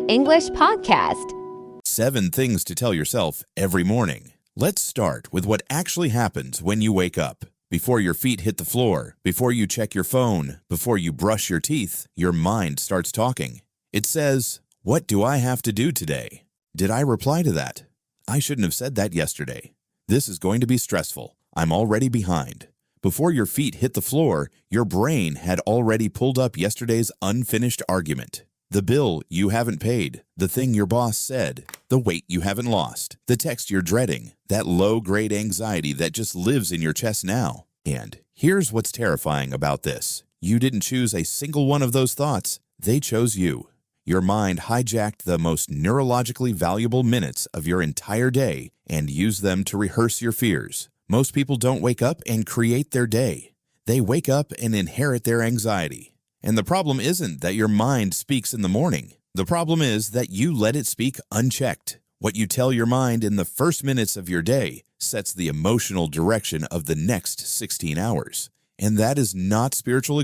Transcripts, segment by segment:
English podcast. 7 things to tell yourself every morning. Let's start with what actually happens when you wake up. Before your feet hit the floor, before you check your phone, before you brush your teeth, your mind starts talking. It says, "What do I have to do today? Did I reply to that? I shouldn't have said that yesterday. This is going to be stressful. I'm already behind." Before your feet hit the floor, your brain had already pulled up yesterday's unfinished argument. The bill you haven't paid, the thing your boss said, the weight you haven't lost, the text you're dreading, that low-grade anxiety that just lives in your chest now. And here's what's terrifying about this. You didn't choose a single one of those thoughts. They chose you. Your mind hijacked the most neurologically valuable minutes of your entire day and used them to rehearse your fears. Most people don't wake up and create their day. They wake up and inherit their anxiety. And the problem isn't that your mind speaks in the morning. The problem is that you let it speak unchecked. What you tell your mind in the first minutes of your day sets the emotional direction of the next 16 hours. And that is not spiritual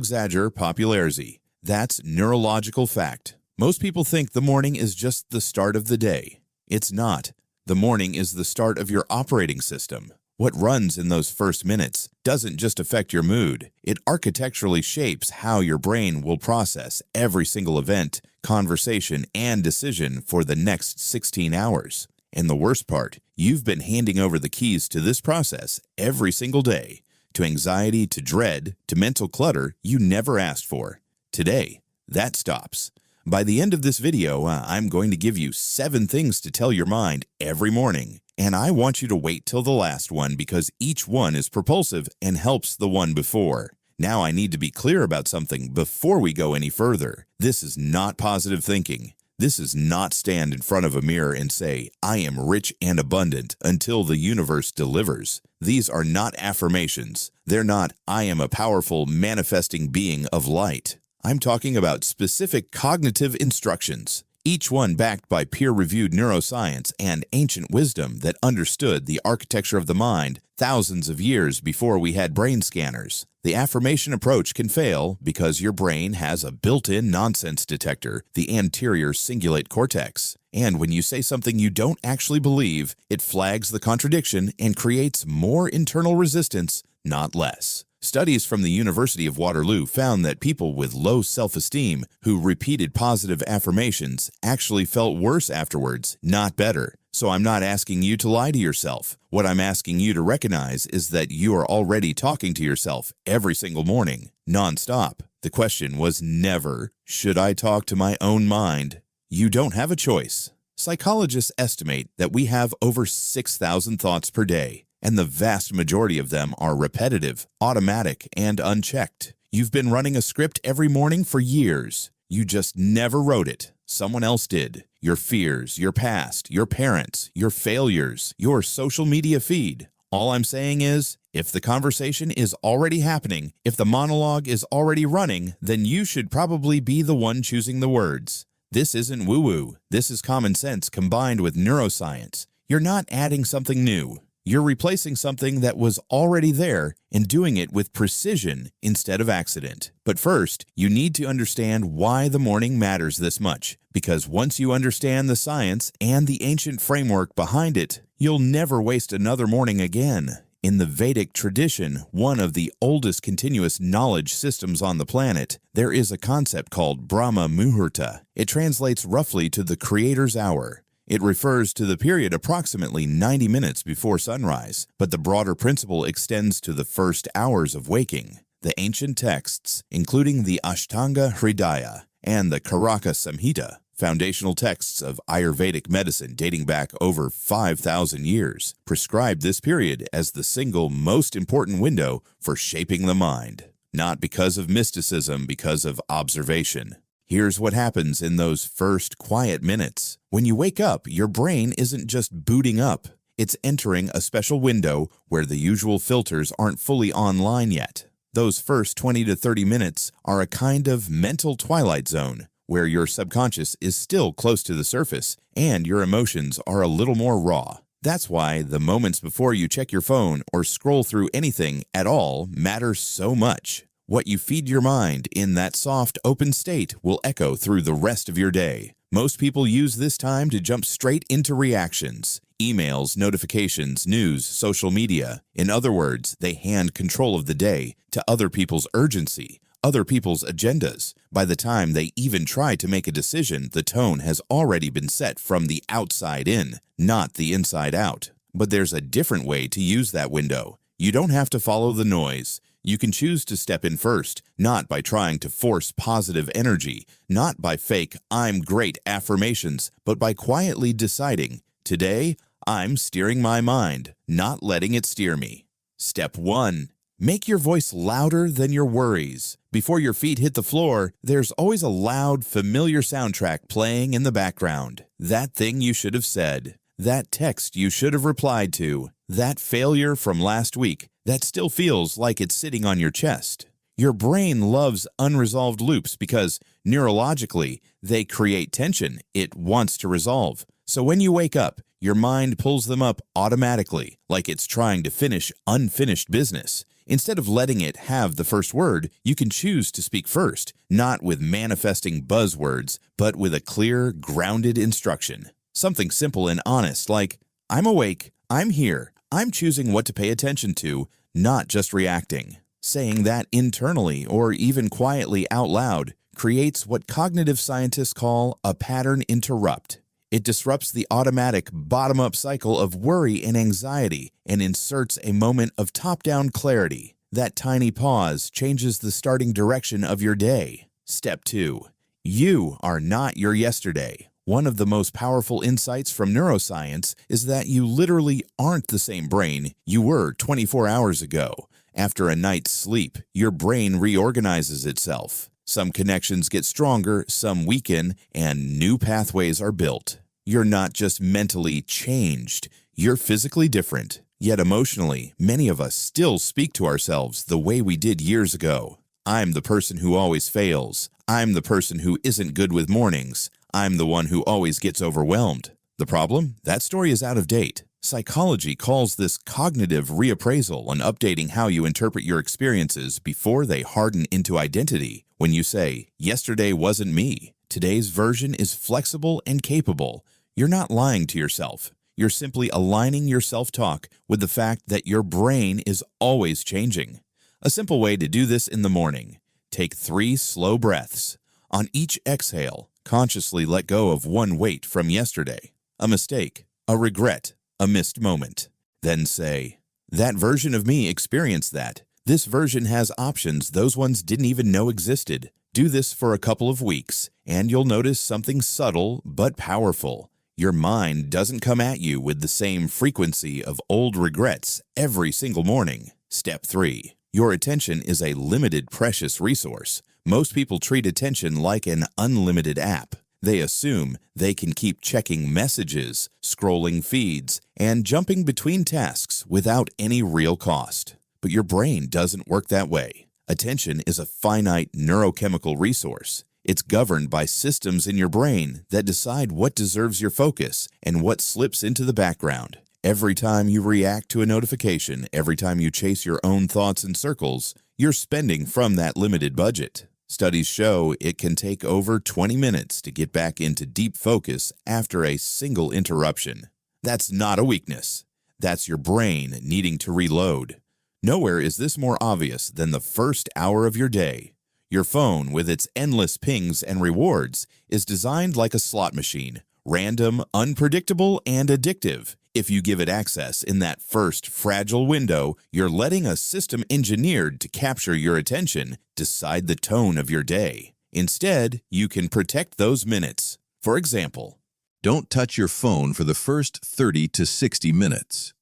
popularity. That's neurological fact. Most people think the morning is just the start of the day. It's not. The morning is the start of your operating system. What runs in those first minutes doesn't just affect your mood. It architecturally shapes how your brain will process every single event, conversation, and decision for the next 16 hours. And the worst part, you've been handing over the keys to this process every single day, to anxiety, to dread, to mental clutter you never asked for. Today, that stops. By the end of this video, I'm going to give you 7 things to tell your mind every morning. And I want you to wait till the last one because each one is propulsive and helps the one before. Now I need to be clear about something before we go any further. This is not positive thinking. This is not stand in front of a mirror and say, "I am rich and abundant until the universe delivers." These are not affirmations. They're not, "I am a powerful manifesting being of light." I'm talking about specific cognitive instructions, each one backed by peer-reviewed neuroscience and ancient wisdom that understood the architecture of the mind thousands of years before we had brain scanners. The affirmation approach can fail because your brain has a built-in nonsense detector, the anterior cingulate cortex. And when you say something you don't actually believe, it flags the contradiction and creates more internal resistance, not less. Studies from the University of Waterloo found that people with low self-esteem who repeated positive affirmations actually felt worse afterwards, not better. So I'm not asking you to lie to yourself. What I'm asking you to recognize is that you are already talking to yourself every single morning, nonstop. The question was never, should I talk to my own mind? You don't have a choice. Psychologists estimate that we have over 6,000 thoughts per day. And the vast majority of them are repetitive, automatic, and unchecked. You've been running a script every morning for years. You just never wrote it. Someone else did. Your fears, your past, your parents, your failures, your social media feed. All I'm saying is, if the conversation is already happening, if the monologue is already running, then you should probably be the one choosing the words. This isn't woo-woo. This is common sense combined with neuroscience. You're not adding something new. You're replacing something that was already there and doing it with precision instead of accident. But first, you need to understand why the morning matters this much, because once you understand the science and the ancient framework behind it, you'll never waste another morning again. In the Vedic tradition, one of the oldest continuous knowledge systems on the planet, there is a concept called Brahma Muhurta. It translates roughly to the Creator's hour. It refers to the period approximately 90 minutes before sunrise, but the broader principle extends to the first hours of waking. The ancient texts, including the Ashtanga Hridaya and the Karaka Samhita, foundational texts of Ayurvedic medicine dating back over 5,000 years, prescribe this period as the single most important window for shaping the mind. Not because of mysticism, because of observation. Here's what happens in those first quiet minutes. When you wake up, your brain isn't just booting up. It's entering a special window where the usual filters aren't fully online yet. Those first 20 to 30 minutes are a kind of mental twilight zone where your subconscious is still close to the surface and your emotions are a little more raw. That's why the moments before you check your phone or scroll through anything at all matter so much. What you feed your mind in that soft, open state will echo through the rest of your day. Most people use this time to jump straight into reactions. Emails, notifications, news, social media. In other words, they hand control of the day to other people's urgency, other people's agendas. By the time they even try to make a decision, the tone has already been set from the outside in, not the inside out. But there's a different way to use that window. You don't have to follow the noise. You can choose to step in first, not by trying to force positive energy, not by fake "I'm great" affirmations, but by quietly deciding, today, I'm steering my mind, not letting it steer me. Step 1. Make your voice louder than your worries. Before your feet hit the floor, there's always a loud, familiar soundtrack playing in the background. That thing you should have said. That text you should have replied to. That failure from last week that still feels like it's sitting on your chest. Your brain loves unresolved loops because, neurologically, they create tension it wants to resolve. So when you wake up, your mind pulls them up automatically, like it's trying to finish unfinished business. Instead of letting it have the first word, you can choose to speak first, not with manifesting buzzwords, but with a clear, grounded instruction. Something simple and honest like, I'm awake, I'm here, I'm choosing what to pay attention to, not just reacting. Saying that internally or even quietly out loud creates what cognitive scientists call a pattern interrupt. It disrupts the automatic bottom-up cycle of worry and anxiety and inserts a moment of top-down clarity. That tiny pause changes the starting direction of your day. Step 2. You are not your yesterday. One of the most powerful insights from neuroscience is that you literally aren't the same brain you were 24 hours ago. After a night's sleep, your brain reorganizes itself. Some connections get stronger, some weaken, and new pathways are built. You're not just mentally changed, you're physically different. Yet emotionally, many of us still speak to ourselves the way we did years ago. I'm the person who always fails. I'm the person who isn't good with mornings. I'm the one who always gets overwhelmed. The problem? That story is out of date. Psychology calls this cognitive reappraisal and updating how you interpret your experiences before they harden into identity. When you say, yesterday wasn't me, today's version is flexible and capable, you're not lying to yourself. You're simply aligning your self-talk with the fact that your brain is always changing. A simple way to do this in the morning. Take 3 slow breaths. On each exhale, consciously let go of one weight from yesterday, a mistake, a regret, a missed moment. Then say, that version of me experienced that. This version has options those ones didn't even know existed. Do this for a couple of weeks, and you'll notice something subtle but powerful. Your mind doesn't come at you with the same frequency of old regrets every single morning. Step 3. Your attention is a limited, precious resource. Most people treat attention like an unlimited app. They assume they can keep checking messages, scrolling feeds, and jumping between tasks without any real cost. But your brain doesn't work that way. Attention is a finite neurochemical resource. It's governed by systems in your brain that decide what deserves your focus and what slips into the background. Every time you react to a notification, every time you chase your own thoughts in circles, you're spending from that limited budget. Studies show it can take over 20 minutes to get back into deep focus after a single interruption. That's not a weakness. That's your brain needing to reload. Nowhere is this more obvious than the first hour of your day. Your phone, with its endless pings and rewards, is designed like a slot machine, random, unpredictable, and addictive. If you give it access in that first fragile window, you're letting a system engineered to capture your attention decide the tone of your day. Instead, you can protect those minutes. For example, don't touch your phone for the first 30 to 60 minutes.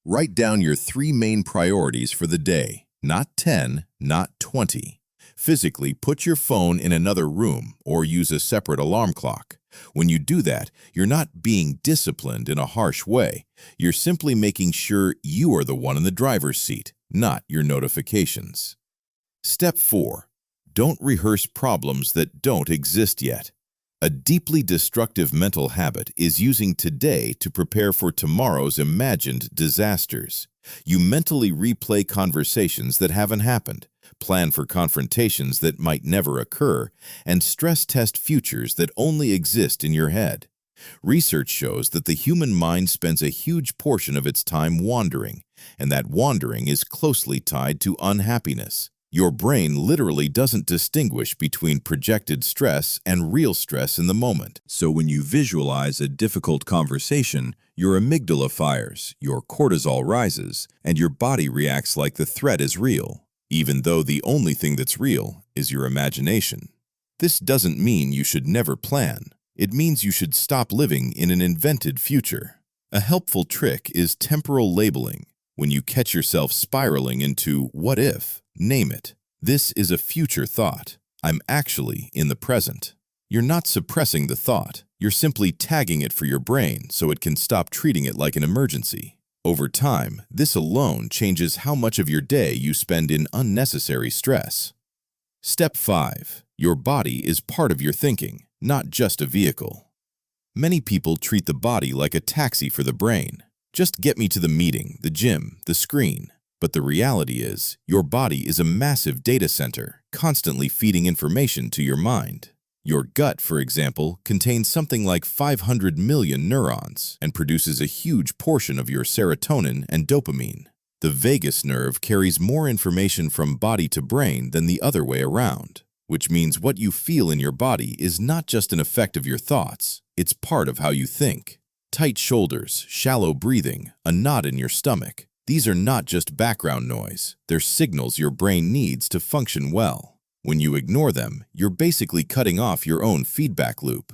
Write down your 3 main priorities for the day, not 10, not 20. Physically, put your phone in another room or use a separate alarm clock. When you do that, you're not being disciplined in a harsh way. You're simply making sure you are the one in the driver's seat, not your notifications. Step 4. Don't rehearse problems that don't exist yet. A deeply destructive mental habit is using today to prepare for tomorrow's imagined disasters. You mentally replay conversations that haven't happened, plan for confrontations that might never occur, and stress test futures that only exist in your head. Research shows that the human mind spends a huge portion of its time wandering, and that wandering is closely tied to unhappiness. Your brain literally doesn't distinguish between projected stress and real stress in the moment. So when you visualize a difficult conversation, your amygdala fires, your cortisol rises, and your body reacts like the threat is real, even though the only thing that's real is your imagination. This doesn't mean you should never plan. It means you should stop living in an invented future. A helpful trick is temporal labeling. When you catch yourself spiraling into what if, name it. This is a future thought. I'm actually in the present. You're not suppressing the thought. You're simply tagging it for your brain so it can stop treating it like an emergency. Over time, this alone changes how much of your day you spend in unnecessary stress. Step 5. Your body is part of your thinking, not just a vehicle. Many people treat the body like a taxi for the brain. Just get me to the meeting, the gym, the screen. But the reality is, your body is a massive data center, constantly feeding information to your mind. Your gut, for example, contains something like 500 million neurons and produces a huge portion of your serotonin and dopamine. The vagus nerve carries more information from body to brain than the other way around, which means what you feel in your body is not just an effect of your thoughts, it's part of how you think. Tight shoulders, shallow breathing, a knot in your stomach. These are not just background noise, they're signals your brain needs to function well. When you ignore them, you're basically cutting off your own feedback loop.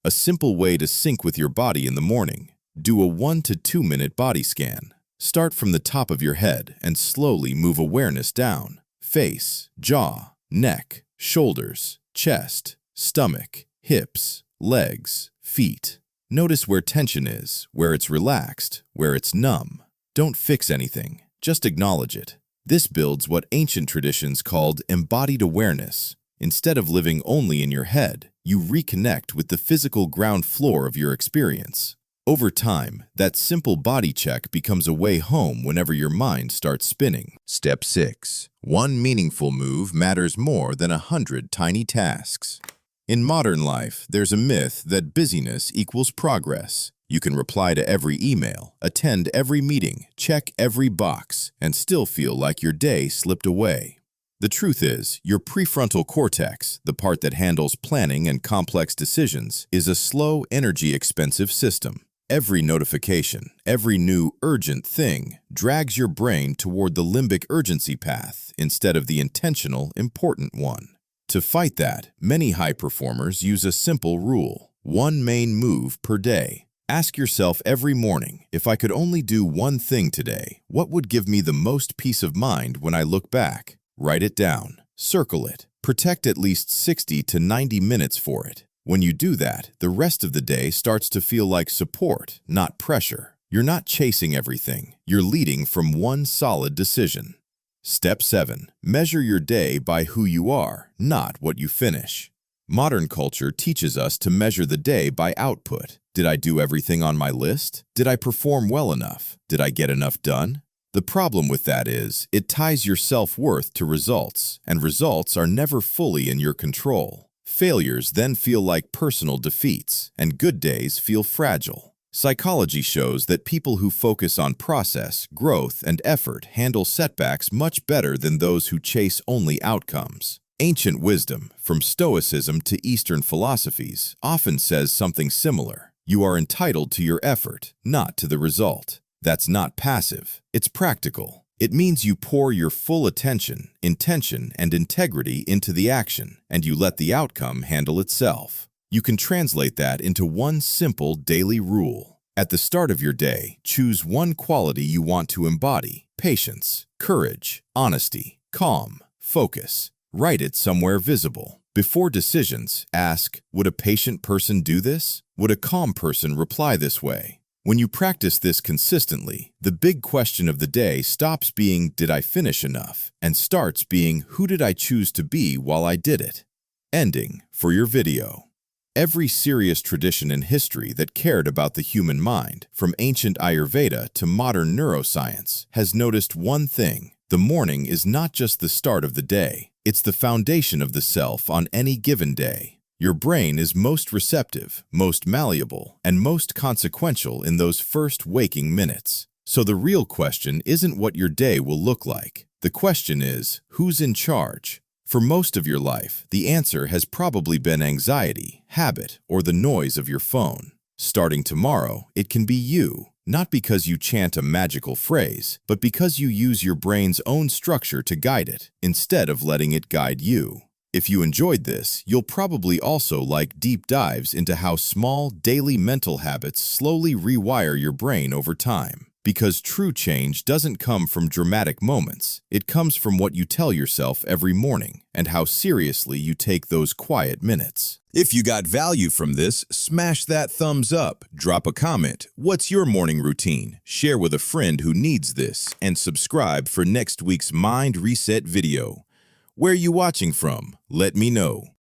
A simple way to sync with your body in the morning: do a 1 to 2 minute body scan. Start from the top of your head and slowly move awareness down. Face, jaw, neck, shoulders, chest, stomach, hips, legs, feet. Notice where tension is, where it's relaxed, where it's numb. Don't fix anything, just acknowledge it. This builds what ancient traditions called embodied awareness. Instead of living only in your head, you reconnect with the physical ground floor of your experience. Over time, that simple body check becomes a way home whenever your mind starts spinning. Step 6. One meaningful move matters more than 100 tiny tasks. In modern life, there's a myth that busyness equals progress. You can reply to every email, attend every meeting, check every box, and still feel like your day slipped away. The truth is, your prefrontal cortex, the part that handles planning and complex decisions, is a slow, energy-expensive system. Every notification, every new urgent thing drags your brain toward the limbic urgency path instead of the intentional, important one. To fight that, many high performers use a simple rule: one main move per day. Ask yourself every morning, if I could only do one thing today, what would give me the most peace of mind when I look back? Write it down. Circle it. Protect at least 60 to 90 minutes for it. When you do that, the rest of the day starts to feel like support, not pressure. You're not chasing everything. You're leading from one solid decision. Step 7. Measure your day by who you are, not what you finish. Modern culture teaches us to measure the day by output. Did I do everything on my list? Did I perform well enough? Did I get enough done? The problem with that is, it ties your self-worth to results, and results are never fully in your control. Failures then feel like personal defeats, and good days feel fragile. Psychology shows that people who focus on process, growth, and effort handle setbacks much better than those who chase only outcomes. Ancient wisdom, from Stoicism to Eastern philosophies, often says something similar. You are entitled to your effort, not to the result. That's not passive, it's practical. It means you pour your full attention, intention, and integrity into the action, and you let the outcome handle itself. You can translate that into one simple daily rule. At the start of your day, choose one quality you want to embody: patience, courage, honesty, calm, focus. Write it somewhere visible. Before decisions, ask, would a patient person do this? Would a calm person reply this way? When you practice this consistently, the big question of the day stops being, did I finish enough? And starts being, who did I choose to be while I did it? Ending for your video. Every serious tradition in history that cared about the human mind, from ancient Ayurveda to modern neuroscience, has noticed one thing: The morning is not just the start of the day, it's the foundation of the self on any given day. Your brain is most receptive, most malleable, and most consequential in those first waking minutes. So the real question isn't what your day will look like. The question is, who's in charge? For most of your life, the answer has probably been anxiety, habit, or the noise of your phone. Starting tomorrow, it can be you, not because you chant a magical phrase, but because you use your brain's own structure to guide it, instead of letting it guide you. If you enjoyed this, you'll probably also like deep dives into how small, daily mental habits slowly rewire your brain over time. Because true change doesn't come from dramatic moments. It comes from what you tell yourself every morning and how seriously you take those quiet minutes. If you got value from this, smash that thumbs up, drop a comment. What's your morning routine? Share with a friend who needs this, and subscribe for next week's Mind Reset video. Where are you watching from? Let me know.